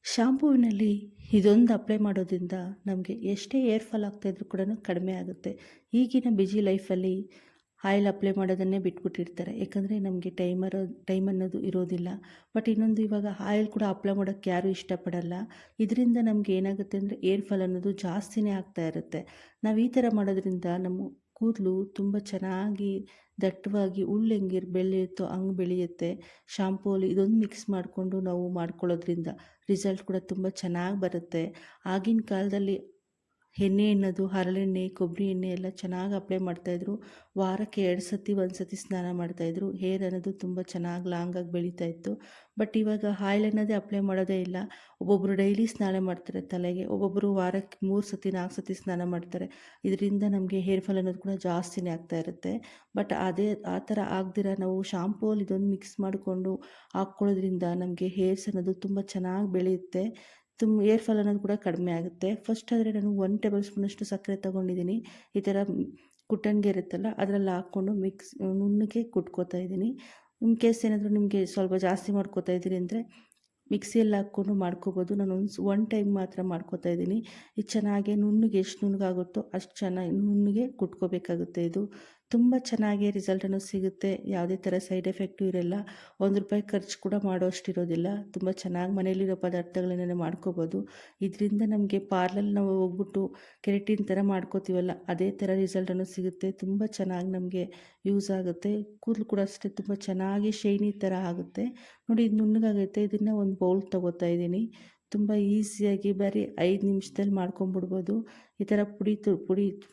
ಶಾಂಪೂವಿನಲ್ಲಿ ಇದೊಂದು ಅಪ್ಲೈ ಮಾಡೋದ್ರಿಂದ ನಮಗೆ ಎಷ್ಟೇ ಏರ್ ಫಾಲ್ ಆಗ್ತಾಯಿದ್ರು ಕೂಡ ಕಡಿಮೆ ಆಗುತ್ತೆ. ಈಗಿನ ಬ್ಯುಸಿ ಲೈಫಲ್ಲಿ ಆಯಿಲ್ ಅಪ್ಲೈ ಮಾಡೋದನ್ನೇ ಬಿಟ್ಬಿಟ್ಟಿರ್ತಾರೆ. ಯಾಕಂದರೆ ನಮಗೆ ಟೈಮ್ ಅನ್ನೋದು ಇರೋದಿಲ್ಲ. ಬಟ್ ಇನ್ನೊಂದು, ಇವಾಗ ಆಯಿಲ್ ಕೂಡ ಅಪ್ಲೈ ಮಾಡೋಕ್ಕೆ ಯಾರೂ ಇಷ್ಟಪಡಲ್ಲ. ಇದರಿಂದ ನಮಗೆ ಏನಾಗುತ್ತೆ ಅಂದರೆ ಏರ್ ಫಾಲ್ ಅನ್ನೋದು ಜಾಸ್ತಿನೇ ಆಗ್ತಾ ಇರುತ್ತೆ. ನಾವು ಈ ಥರ ಮಾಡೋದ್ರಿಂದ ನಮ್ಮ ಕೂದಲು ತುಂಬ ಚೆನ್ನಾಗಿ ದಟ್ಟವಾಗಿ ಹೆಂಗೆ ಬೆಳೆಯುತ್ತೋ ಹಂಗೆ ಬೆಳೆಯುತ್ತೆ. ಶಾಂಪೂಲಿ ಇದೊಂದು ಮಿಕ್ಸ್ ಮಾಡಿಕೊಂಡು ನಾವು ಮಾಡ್ಕೊಳ್ಳೋದ್ರಿಂದ ರಿಸಲ್ಟ್ ಕೂಡ ತುಂಬ ಚೆನ್ನಾಗಿ ಬರುತ್ತೆ. ಆಗಿನ ಕಾಲದಲ್ಲಿ ಎಣ್ಣೆ ಅನ್ನೋದು ಹರಳೆಣ್ಣೆ, ಕೊಬ್ಬರಿ ಎಣ್ಣೆ ಎಲ್ಲ ಚೆನ್ನಾಗಿ ಅಪ್ಲೈ ಮಾಡ್ತಾಯಿದ್ರು. ವಾರಕ್ಕೆ 2 ಸತಿ 1 ಸತಿ ಸ್ನಾನ ಮಾಡ್ತಾಯಿದ್ರು. ಹೇರ್ ಅನ್ನೋದು ತುಂಬ ಚೆನ್ನಾಗಿ ಲಾಂಗಾಗಿ ಬೆಳೀತಾ ಇತ್ತು. ಬಟ್ ಇವಾಗ ಆಯಿಲ್ ಅನ್ನೋದೇ ಅಪ್ಲೈ ಮಾಡೋದೇ ಇಲ್ಲ. ಒಬ್ಬೊಬ್ಬರು ಡೈಲಿ ಸ್ನಾನ ಮಾಡ್ತಾರೆ ತಲೆಗೆ, ಒಬ್ಬೊಬ್ಬರು ವಾರಕ್ಕೆ 3 ಸತಿ 4 ಸತಿ ಸ್ನಾನ ಮಾಡ್ತಾರೆ. ಇದರಿಂದ ನಮಗೆ ಹೇರ್ ಫಾಲ್ ಅನ್ನೋದು ಕೂಡ ಜಾಸ್ತಿನೇ ಆಗ್ತಾ ಇರುತ್ತೆ. ಬಟ್ ಆ ಥರ ಆಗದಿರ ನಾವು ಶಾಂಪೂಲ್ಲಿ ಇದೊಂದು ಮಿಕ್ಸ್ ಮಾಡಿಕೊಂಡು ಹಾಕ್ಕೊಳ್ಳೋದ್ರಿಂದ ನಮಗೆ ಹೇರ್ಸ್ ಅನ್ನೋದು ತುಂಬ ಚೆನ್ನಾಗಿ ಬೆಳೆಯುತ್ತೆ. ಏರ್ ಫಾಲ್ ಅನ್ನೋದು ಕೂಡ ಕಡಿಮೆ ಆಗುತ್ತೆ. ಫಸ್ಟ್ ಆದರೆ ನಾನು 1 ಟೇಬಲ್ ಸ್ಪೂನಷ್ಟು ಸಕ್ಕರೆ ತೊಗೊಂಡಿದ್ದೀನಿ. ಈ ಥರ ಕುಟ್ಟಣಿಗೆ ಇರುತ್ತಲ್ಲ ಅದರಲ್ಲಿ ಹಾಕ್ಕೊಂಡು ನುಣ್ಣಗೆ ಕುಟ್ಕೋತಾ ಇದ್ದೀನಿ. ಇನ್ ಕೇಸ್ ಏನಾದರೂ ನಿಮಗೆ ಸ್ವಲ್ಪ ಜಾಸ್ತಿ ಮಾಡ್ಕೋತಾ ಇದ್ದೀರಿ ಅಂದರೆ ಮಿಕ್ಸಿಯಲ್ಲಿ ಹಾಕ್ಕೊಂಡು ಮಾಡ್ಕೋಬೋದು. ನಾನು ಒನ್ ಟೈಮ್ ಮಾತ್ರ ಮಾಡ್ಕೋತಾ ಇದ್ದೀನಿ. ಇದು ಚೆನ್ನಾಗಿ ನುಣ್ಣಗೆ ಎಷ್ಟು ನುಣ್ಣಗಾಗುತ್ತೋ ಅಷ್ಟು ಚೆನ್ನಾಗಿ ನುಣ್ಣಗೆ ಕುಟ್ಕೋಬೇಕಾಗುತ್ತೆ. ಇದು ತುಂಬ ಚೆನ್ನಾಗಿ ರಿಸಲ್ಟನ್ನು ಸಿಗುತ್ತೆ. ಯಾವುದೇ ಥರ ಸೈಡ್ ಎಫೆಕ್ಟು ಇರೋಲ್ಲ. ₹1 ಖರ್ಚು ಕೂಡ ಮಾಡೋಷ್ಟಿರೋದಿಲ್ಲ. ತುಂಬ ಚೆನ್ನಾಗಿ ಮನೆಯಲ್ಲಿರೋ ಪದಾರ್ಥಗಳನ್ನೇ ಮಾಡ್ಕೋಬೋದು. ಇದರಿಂದ ನಮಗೆ ಪಾರ್ಲಲ್ಲಿ ನಾವು ಹೋಗ್ಬಿಟ್ಟು ಕೆರಟಿನ್ ಥರ ಮಾಡ್ಕೋತೀವಲ್ಲ, ಅದೇ ಥರ ರಿಸಲ್ಟನ್ನು ಸಿಗುತ್ತೆ. ತುಂಬ ಚೆನ್ನಾಗಿ ನಮಗೆ ಯೂಸ್ ಆಗುತ್ತೆ. ಕೂದಲು ಕೂಡ ಅಷ್ಟೇ ತುಂಬ ಚೆನ್ನಾಗಿ ಶೈನಿ ಥರ ಆಗುತ್ತೆ. ನೋಡಿ, ಇದು ನುಣ್ಣಗಾಗೈತೆ. ಇದನ್ನು ಒಂದು ಬೌಲ್ ತೊಗೋತಾ ಇದ್ದೀನಿ. ತುಂಬ ಈಸಿಯಾಗಿ ಬರೀ 5 ನಿಮಿಷದಲ್ಲಿ ಮಾಡ್ಕೊಂಬಿಡ್ಬೋದು. ಈ ಥರ ಪುಡಿ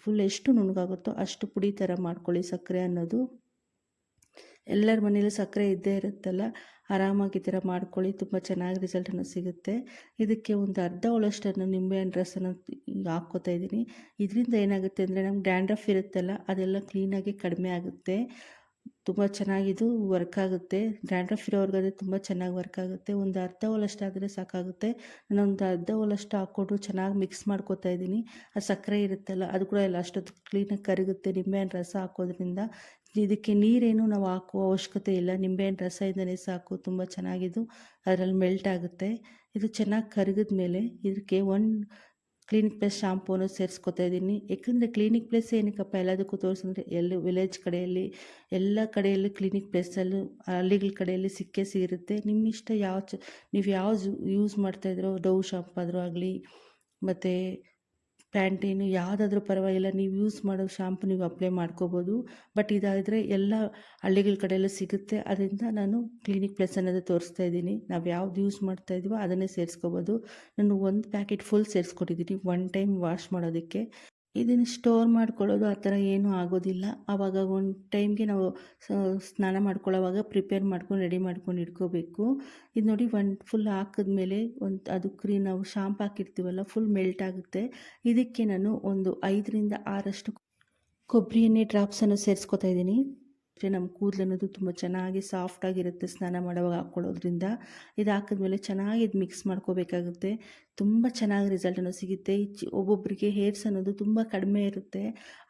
ಫುಲ್ ಎಷ್ಟು ನುಣ್ಣಗಾಗುತ್ತೋ ಅಷ್ಟು ಪುಡಿ ಥರ ಮಾಡ್ಕೊಳ್ಳಿ. ಸಕ್ಕರೆ ಅನ್ನೋದು ಎಲ್ಲರ ಮನೇಲಿ ಸಕ್ಕರೆ ಇದ್ದೇ ಇರುತ್ತಲ್ಲ, ಆರಾಮಾಗಿ ಈ ಥರ ಮಾಡ್ಕೊಳ್ಳಿ. ತುಂಬ ಚೆನ್ನಾಗಿ ರಿಸಲ್ಟನ್ನು ಸಿಗುತ್ತೆ. ಇದಕ್ಕೆ ಒಂದು ಅರ್ಧ ಹೋಳಷ್ಟನ್ನು ನಿಂಬೆಹಣ್ಣು ರಸನ ಹಾಕ್ಕೋತಾ ಇದ್ದೀನಿ. ಇದರಿಂದ ಏನಾಗುತ್ತೆ ಅಂದರೆ ನಮ್ಗೆ ಡ್ಯಾಂಡ್ರಫ್ ಇರುತ್ತಲ್ಲ, ಅದೆಲ್ಲ ಕ್ಲೀನಾಗಿ ಕಡಿಮೆ ಆಗುತ್ತೆ. ತುಂಬ ಚೆನ್ನಾಗಿದು ವರ್ಕ್ ಆಗುತ್ತೆ. ಡ್ಯಾಂಡ್ರಫ್ ಇರೋರ್ಗಾದರೆ ತುಂಬ ಚೆನ್ನಾಗಿ ವರ್ಕ್ ಆಗುತ್ತೆ. ಒಂದು ಅರ್ಧ ಹೋಳಷ್ಟಾದರೆ ಸಾಕಾಗುತ್ತೆ. ನಾನೊಂದು ಅರ್ಧ ಹೋಳಷ್ಟು ಹಾಕ್ಕೊಂಡು ಚೆನ್ನಾಗಿ ಮಿಕ್ಸ್ ಮಾಡ್ಕೋತಾ ಇದ್ದೀನಿ. ಆ ಸಕ್ಕರೆ ಇರುತ್ತಲ್ಲ ಅದು ಕೂಡ ಎಲ್ಲ ಅಷ್ಟೊತ್ತು ಕ್ಲೀನಾಗಿ ಕರಗುತ್ತೆ ನಿಂಬೆಹಣ್ಣು ರಸ ಹಾಕೋದ್ರಿಂದ. ಇದಕ್ಕೆ ನೀರೇನು ನಾವು ಹಾಕುವ ಅವಶ್ಯಕತೆ ಇಲ್ಲ. ನಿಂಬೆಹಣ್ಣು ರಸ ಇಂದನೇ ಸಾಕು. ತುಂಬ ಚೆನ್ನಾಗಿದು ಅದರಲ್ಲಿ ಮೆಲ್ಟ್ ಆಗುತ್ತೆ. ಇದು ಚೆನ್ನಾಗಿ ಕರಗಿದ ಮೇಲೆ ಇದಕ್ಕೆ ಕ್ಲಿನಿಕ್ ಪ್ಲಸ್ ಶಾಂಪೂನು ಸೇರಿಸ್ಕೊತಾ ಇದ್ದೀನಿ. ಏಕೆಂದರೆ ಕ್ಲಿನಿಕ್ ಪ್ಲಸ್ ಏನಕ್ಕಪ್ಪ ಎಲ್ಲದಕ್ಕೂ ತೋರಿಸಂದರೆ ವಿಲೇಜ್ ಕಡೆಯಲ್ಲಿ ಎಲ್ಲ ಕಡೆಯಲ್ಲೂ ಕ್ಲಿನಿಕ್ ಪ್ಲಸ್ಸಲ್ಲೂ ಹಳ್ಳಿಗಳ ಕಡೆಯಲ್ಲಿ ಸಿಕ್ಕೇ ಸಿಗುತ್ತೆ. ನಿಮ್ಮ ಇಷ್ಟ ನೀವು ಯಾವ್ದು ಯೂಸ್ ಮಾಡ್ತಾಯಿದ್ರೋ, ಡವ್ ಶಾಂಪು ಆದರೂ ಆಗಲಿ ಮತ್ತು ಪ್ಯಾಂಟೀನು ಯಾವುದಾದ್ರೂ ಪರವಾಗಿಲ್ಲ, ನೀವು ಯೂಸ್ ಮಾಡೋ ಶಾಂಪು ನೀವು ಅಪ್ಲೈ ಮಾಡ್ಕೋಬೋದು. ಬಟ್ ಇದಾದರೆ ಎಲ್ಲ ಹಳ್ಳಿಗಳ ಕಡೆಯಲ್ಲೂ ಸಿಗುತ್ತೆ. ಅದರಿಂದ ನಾನು ಕ್ಲಿನಿಕ್ ಪ್ಲಸ್ ಅನ್ನೋದು ತೋರಿಸ್ತಾ ಇದ್ದೀನಿ. ನಾವು ಯಾವ್ದು ಯೂಸ್ ಮಾಡ್ತಾಯಿದ್ದೀವೋ ಅದನ್ನೇ ಸೇರಿಸ್ಕೋಬೋದು. ನಾನು 1 ಪ್ಯಾಕೆಟ್ ಫುಲ್ ಸೇರಿಸ್ಕೊಟ್ಟಿದ್ದೀನಿ 1 ಟೈಮ್ ವಾಶ್ ಮಾಡೋದಕ್ಕೆ. ಇದನ್ನು ಸ್ಟೋರ್ ಮಾಡ್ಕೊಳ್ಳೋದು ಆ ಥರ ಏನೂ ಆಗೋದಿಲ್ಲ. ಆವಾಗ ಒಂದು ಟೈಮ್ಗೆ ನಾವು ಸ್ನಾನ ಮಾಡ್ಕೊಳ್ಳೋವಾಗ ಪ್ರಿಪೇರ್ ಮಾಡ್ಕೊಂಡು ರೆಡಿ ಮಾಡ್ಕೊಂಡು ಇಟ್ಕೋಬೇಕು. ಇದು ನೋಡಿ, ಫುಲ್ ಹಾಕಿದ್ಮೇಲೆ ಅದು ನಾವು ಶಾಂಪು ಹಾಕಿರ್ತೀವಲ್ಲ ಫುಲ್ ಮೆಲ್ಟ್ ಆಗುತ್ತೆ. ಇದಕ್ಕೆ ನಾನು ಒಂದು 5ರಿಂದ 6 ಕೊಬ್ಬರಿ ಎಣ್ಣೆ ಡ್ರಾಪ್ಸನ್ನು ಸೇರಿಸ್ಕೊತಾ ಇದ್ದೀನಿ. ನಮ್ಮ ಕೂದಲು ಅನ್ನೋದು ತುಂಬ ಚೆನ್ನಾಗಿ ಸಾಫ್ಟಾಗಿರುತ್ತೆ ಸ್ನಾನ ಮಾಡುವಾಗ ಹಾಕ್ಕೊಳ್ಳೋದ್ರಿಂದ. ಇದು ಹಾಕಿದ್ಮೇಲೆ ಚೆನ್ನಾಗಿ ಇದು ಮಿಕ್ಸ್ ಮಾಡ್ಕೋಬೇಕಾಗುತ್ತೆ. ತುಂಬ ಚೆನ್ನಾಗಿ ರಿಸಲ್ಟನ್ನು ಸಿಗುತ್ತೆ. ಒಬ್ಬೊಬ್ಬರಿಗೆ ಹೇರ್ಸ್ ಅನ್ನೋದು ತುಂಬ ಕಡಿಮೆ ಇರುತ್ತೆ,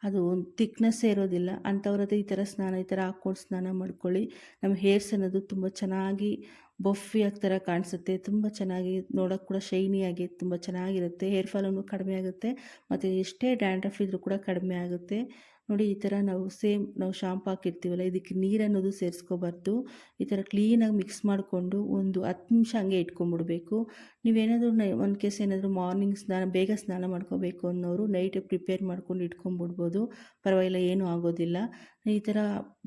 ಅದು ಒಂದು ಥಿಕ್ನೆಸ್ಸೇ ಇರೋದಿಲ್ಲ. ಅಂಥವ್ರದ್ದು ಈ ಥರ ಹಾಕ್ಕೊಂಡು ಸ್ನಾನ ಮಾಡ್ಕೊಳ್ಳಿ. ನಮ್ಮ ಹೇರ್ಸ್ ಅನ್ನೋದು ತುಂಬ ಚೆನ್ನಾಗಿ ಬಫಿಯಾಗಿ ಥರ ಕಾಣಿಸುತ್ತೆ. ತುಂಬ ಚೆನ್ನಾಗಿ ನೋಡೋಕ್ಕೆ ಕೂಡ ಶೈನಿಯಾಗಿ ತುಂಬ ಚೆನ್ನಾಗಿರುತ್ತೆ. ಹೇರ್ ಫಾಲನ್ನು ಕಡಿಮೆ ಆಗುತ್ತೆ ಮತ್ತು ಎಷ್ಟೇ ಡ್ಯಾಂಡ್ರಫ್ ಇದ್ದರೂ ಕೂಡ ಕಡಿಮೆ ಆಗುತ್ತೆ. ನೋಡಿ, ಈ ಥರ ನಾವು ಶಾಂಪು ಹಾಕಿರ್ತೀವಲ್ಲ, ಇದಕ್ಕೆ ನೀರು ಅನ್ನೋದು ಸೇರಿಸ್ಕೋಬಾರ್ದು. ಈ ಥರ ಕ್ಲೀನಾಗಿ ಮಿಕ್ಸ್ ಮಾಡಿಕೊಂಡು ಒಂದು 10 ನಿಮಿಷ ಹಂಗೆ ಇಟ್ಕೊಂಡ್ಬಿಡ್ಬೇಕು. ನೀವೇನಾದರೂ ಒಂದು ಕೇಸ್ ಏನಾದರೂ ಮಾರ್ನಿಂಗ್ ಬೇಗ ಸ್ನಾನ ಮಾಡ್ಕೋಬೇಕು ಅನ್ನೋರು ನೈಟೇ ಪ್ರಿಪೇರ್ ಮಾಡ್ಕೊಂಡು ಇಟ್ಕೊಂಡ್ಬಿಡ್ಬೋದು. ಪರವಾಗಿಲ್ಲ, ಏನೂ ಆಗೋದಿಲ್ಲ. ಈ ಥರ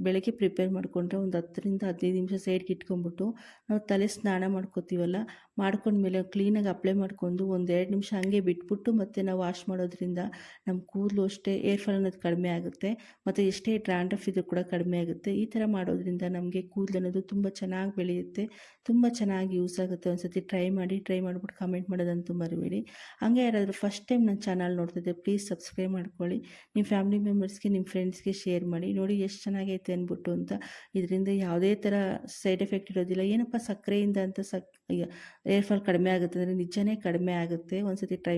ಬೆಳಗ್ಗೆ ಪ್ರಿಪೇರ್ ಮಾಡಿಕೊಂಡ್ರೆ ಒಂದು 10ರಿಂದ 15 ನಿಮಿಷ ಸೈಡ್ಗೆ ಇಟ್ಕೊಂಡ್ಬಿಟ್ಟು ನಾವು ತಲೆ ಸ್ನಾನ ಮಾಡ್ಕೋತೀವಲ್ಲ, ಮಾಡ್ಕೊಂಡ್ಮೇಲೆ ಕ್ಲೀನಾಗಿ ಅಪ್ಲೈ ಮಾಡ್ಕೊಂಡು ಒಂದು 2 ನಿಮಿಷ ಹಂಗೆ ಬಿಟ್ಬಿಟ್ಟು ಮತ್ತೆ ನಾವು ವಾಶ್ ಮಾಡೋದ್ರಿಂದ ನಮ್ಮ ಕೂದಲು ಅಷ್ಟೇ ಏರ್ ಫಾಲ್ ಅನ್ನೋದು ಕಡಿಮೆ ಆಗುತ್ತೆ. ಮತ್ತು ಎಷ್ಟೇ ಡ್ಯಾಂಡ್ರಫ್ ಇದ್ರೂ ಕೂಡ ಕಡಿಮೆ ಆಗುತ್ತೆ. ಈ ಥರ ಮಾಡೋದ್ರಿಂದ ನಮಗೆ ಕೂದಲು ಅನ್ನೋದು ತುಂಬ ಚೆನ್ನಾಗಿ ಬೆಳೆಯುತ್ತೆ. ತುಂಬ ಚೆನ್ನಾಗಿ ಯೂಸ್ ಆಗುತ್ತೆ. ಒಂದು ಸತಿ ಟ್ರೈ ಮಾಡಿಬಿಟ್ಟು ಕಮೆಂಟ್ ಮಾಡೋದಂತೂ ಮರಿಬೇಡಿ. ಹಾಗೆ ಯಾರಾದರೂ ಫಸ್ಟ್ ಟೈಮ್ ನನ್ನ ಚಾನಲ್ ನೋಡ್ತಿದ್ದೆ ಪ್ಲೀಸ್ ಸಬ್ಸ್ಕ್ರೈಬ್ ಮಾಡ್ಕೊಳ್ಳಿ. ನಿಮ್ಮ ಫ್ಯಾಮಿಲಿ ಮೆಂಬರ್ಸ್ಗೆ, ನಿಮ್ಮ ಫ್ರೆಂಡ್ಸ್ಗೆ ಶೇರ್ ಮಾಡಿ. ನೋಡಿ ಎಷ್ಟು ಚೆನ್ನಾಗೈತೆ ಅಂದ್ಬಿಟ್ಟು ಅಂತ. ಇದರಿಂದ ಯಾವುದೇ ಥರ ಸೈಡ್ ಎಫೆಕ್ಟ್ ಇರೋದಿಲ್ಲ. ಏನಪ್ಪ ಸಕ್ಕರೆಯಿಂದ ಅಂತ ಏರ್ ಫಾಲ್ ಕಡಿಮೆ ಆಗುತ್ತೆ ಅಂದರೆ ನಿಜನೇ ಕಡಿಮೆ ಆಗುತ್ತೆ. ಒಂದು ಸತಿ ಟ್ರೈ